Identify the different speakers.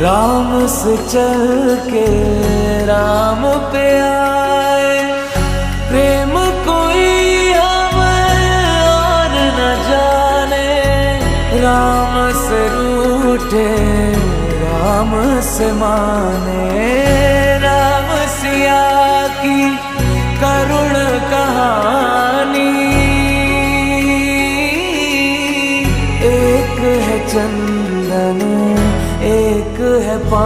Speaker 1: राम से चल के राम पे आए। प्रेम कोई हमें और न जाने, राम से रूठे राम से माने। राम सिया की करुण कहानी, एक है चंदन एक है पानी।